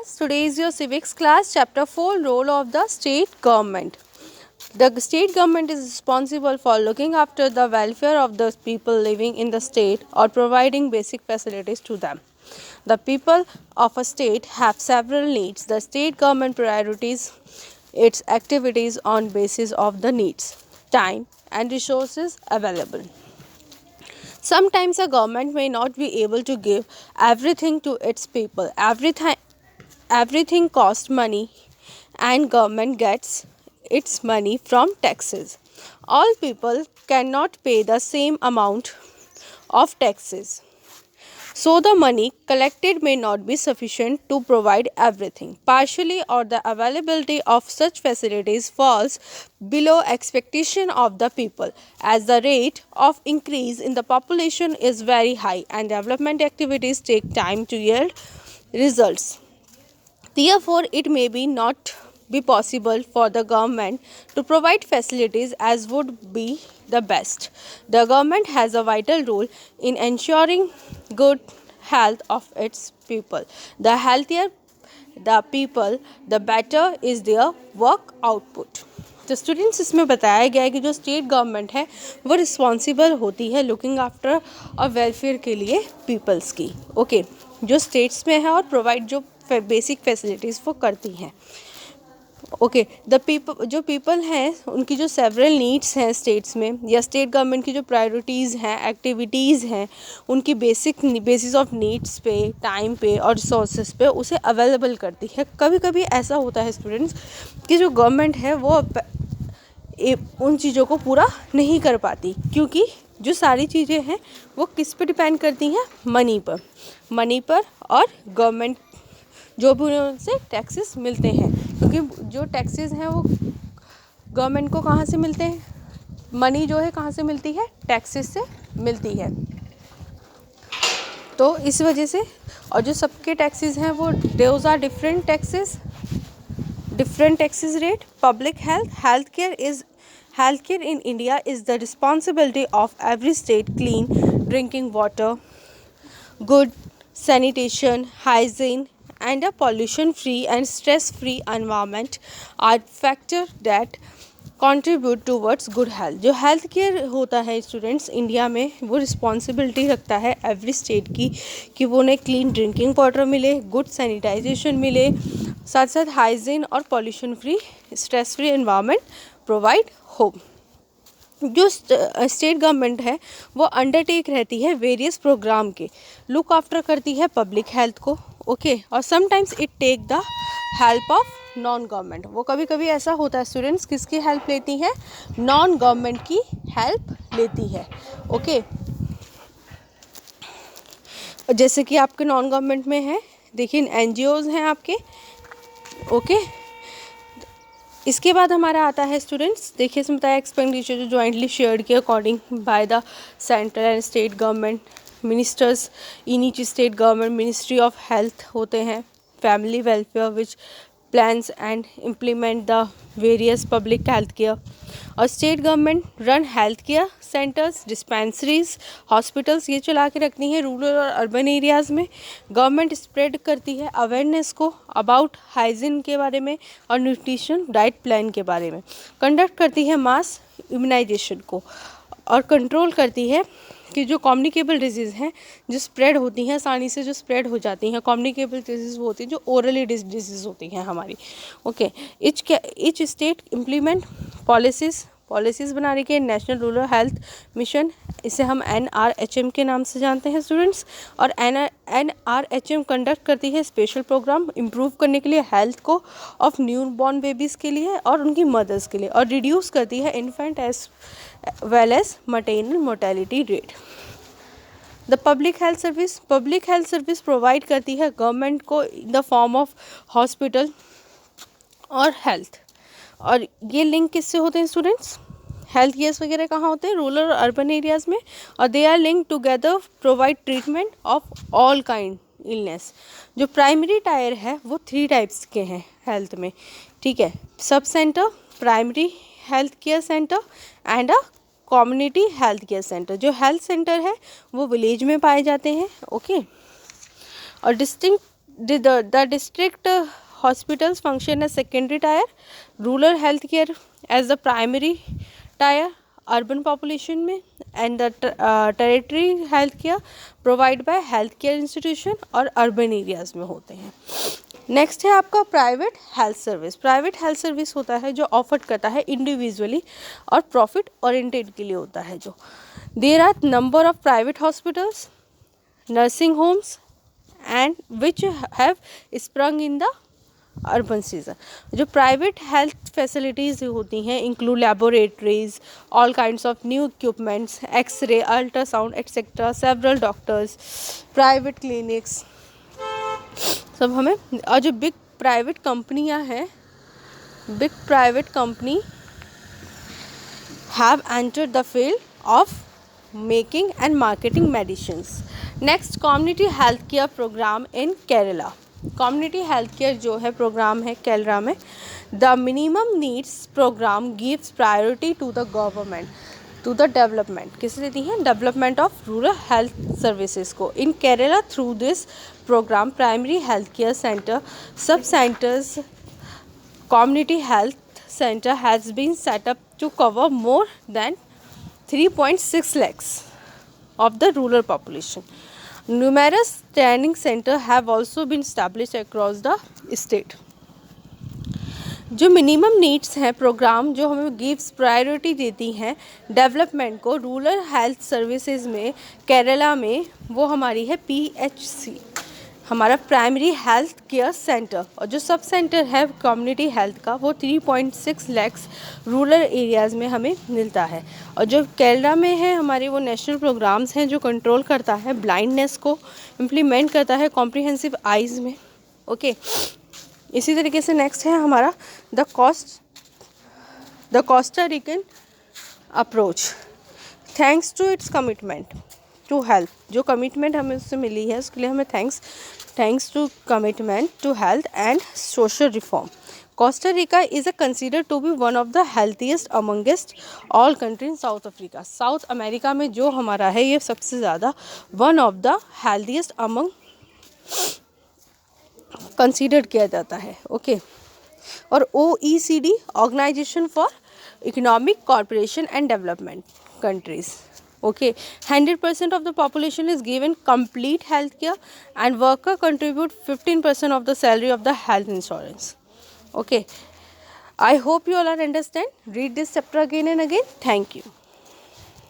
Today is your civics class, chapter 4, role of the state government. The state government is responsible for looking after the welfare of the people living in the state or providing basic facilities to them. The people of a state have several needs. The state government priorities its activities on basis of the needs, time and resources available. Sometimes a government may not be able to give everything to its people. Everything costs money and government gets its money from taxes. All people cannot pay the same amount of taxes. So the money collected may not be sufficient to provide everything. Partially or the availability of such facilities falls below expectation of the people as the rate of increase in the population is very high and development activities take time to yield results. Therefore, it may be not be possible for the government to provide facilities as would be the best. The government has a vital role in ensuring good health of its people. The healthier the people, the better is their work output. तो students इसमें बताया गया है कि जो state government है वो responsible होती है लुकिंग आफ्टर और वेलफेयर के लिए पीपल्स की ओके जो स्टेट्स में है और प्रोवाइड जो बेसिक फैसिलिटीज़ वो करती हैं ओके द पीपल जो पीपल हैं उनकी जो सेवरल नीड्स हैं स्टेट्स में या स्टेट गवर्नमेंट की जो प्रायोरिटीज़ हैं एक्टिविटीज़ हैं उनकी बेसिस ऑफ नीड्स पे टाइम पे और रिसोर्सेज पे उसे अवेलेबल करती है. कभी कभी ऐसा होता है स्टूडेंट्स कि जो गवर्नमेंट है वो उन चीज़ों को पूरा नहीं कर पाती क्योंकि जो सारी चीज़ें हैं वो किस पे डिपेंड करती हैं मनी पर और गवर्नमेंट जो भी उनसे टैक्सेस मिलते हैं क्योंकि जो टैक्सेस हैं वो गवर्नमेंट को कहाँ से मिलते हैं मनी जो है कहाँ से मिलती है टैक्सेस से मिलती है. तो इस वजह से और जो सबके टैक्सेस हैं वो those are different taxes rate. Public health care in India is the responsibility of every state. Clean drinking water, good sanitation, hygiene and a pollution free and stress free environment are factors that contribute towards good health. जो health care होता है students India में वो responsibility रखता है every state की कि वो उन्हें क्लीन ड्रिंकिंग वाटर मिले, गुड सैनिटाइजेशन मिले, साथ साथ हाइजीन और pollution free stress free environment provide हो. जो स्टेट गवर्नमेंट है वो अंडरटेक रहती है वेरियस प्रोग्राम के लुक आफ्टर करती है पब्लिक हेल्थ को ओके और sometimes it take the help of non government. वो कभी कभी ऐसा होता है स्टूडेंट्स किसकी हेल्प लेती है नॉन गवर्नमेंट की हेल्प लेती है ओके. जैसे कि आपके नॉन गवर्नमेंट में है देखिए एनजीओज हैं आपके ओके. इसके बाद हमारा आता है स्टूडेंट्स देखिए इसमें बताया एक्सपेंडिचर जो जॉइंटली शेयर्ड के according by the central and state government ministers in each state government. Ministry of health होते हैं family welfare which plans and implement the various public health care और state government run health care centres dispensaries hospitals ये चला के रखती हैं rural और urban areas में. गवर्नमेंट स्प्रेड करती है अवेयरनेस को अबाउट हाइजीन के बारे में और न्यूट्रिशन डाइट प्लान के बारे में. कंडक्ट करती है मास इम्यूनाइजेशन को और कंट्रोल करती है कि जो कम्युनिकेबल डिजीज़ हैं जो स्प्रेड होती हैं आसानी से जो स्प्रेड हो जाती हैं कम्युनिकेबल डिजीज़ वो होती हैं जो ओरली डिजीज़ होती हैं हमारी okay. Etch state implement policies बना रही है नेशनल रूरल हेल्थ मिशन इसे हम NRHM के नाम से जानते हैं स्टूडेंट्स. और NRHM कंडक्ट करती है स्पेशल प्रोग्राम इम्प्रूव करने के लिए हेल्थ को ऑफ न्यू बॉर्न बेबीज़ के लिए और उनकी मदर्स के लिए और रिड्यूस करती है infant as well as maternal mortality rate. The public health service provide करती है गवर्नमेंट को in the form of hospital और हेल्थ. और ये लिंक किससे होते हैं स्टूडेंट्स हेल्थ केयर्स वगैरह कहाँ होते हैं रूरल और अर्बन एरियाज़ में और they are link together provide treatment of all kind illness. जो प्राइमरी टायर है वो 3 टाइप्स के हैं हेल्थ में ठीक है. Sub centre primary health care centre and a community health care centre. जो हेल्थ सेंटर है वो विलेज में पाए जाते हैं ओके. और The district hospitals function as secondary tier, rural healthcare as the primary tier, urban population में, and the territory healthcare provide by healthcare institution और urban areas में होते हैं. नेक्स्ट है आपका private health service. Private health service होता है जो ऑफर करता है इंडिविजुअली और प्रॉफिट ओरिएंटेड के लिए होता है. जो there are number of private hospitals, nursing homes and which have sprung in the urban season. जो प्राइवेट हेल्थ फैसिलिटीज़ होती हैं include laboratories, all kinds of new equipments, X-ray, ultrasound et cetera, several doctors, private clinics सब हमें. और जो big private कंपनियां हैं, big private company have entered the field of making and marketing medicines. Next, community health care programme in Kerala. Community health care जो है programme है केरला में. The minimum needs programme gives priority to the government to the development. किसे देती हैं? Development of rural health services को. In Kerala through this programme primary health care centre, sub centres, community health center has been set up to cover more than 3.6 lakhs of the rural population. Numerous training centers have also been established across the state. जो minimum needs हैं programme जो हमें gives priority देती हैं development को rural health services में केरला में, वो हमारी है PHC, हमारा प्राइमरी हेल्थ केयर सेंटर. और जो सब सेंटर है कम्युनिटी हेल्थ का वो 3.6 लाख्स रूरल एरियाज़ में हमें मिलता है. और जो केरला में है हमारे वो नेशनल प्रोग्राम्स हैं जो कंट्रोल करता है ब्लाइंडनेस को, इम्प्लीमेंट करता है कॉम्प्रिहेंसिव आइज़ में. ओके इसी तरीके से नेक्स्ट है हमारा the Costa Rican approach. Thanks to its commitment to health. जो कमिटमेंट हमें उससे मिली है उसके लिए हमें thanks to commitment to health and social reform. Costa Rica is considered to be one of the healthiest amongst all country in South Africa. South America में जो हमारा है ये सबसे ज़्यादा one of the healthiest among consider किया जाता है. ओके और OECD organisation for economic corporation and development countries. Okay, 100% of the population is given complete health care and worker contribute 15% of the salary of the health insurance. Okay, I hope you all are understand. Read this chapter again and again. Thank you.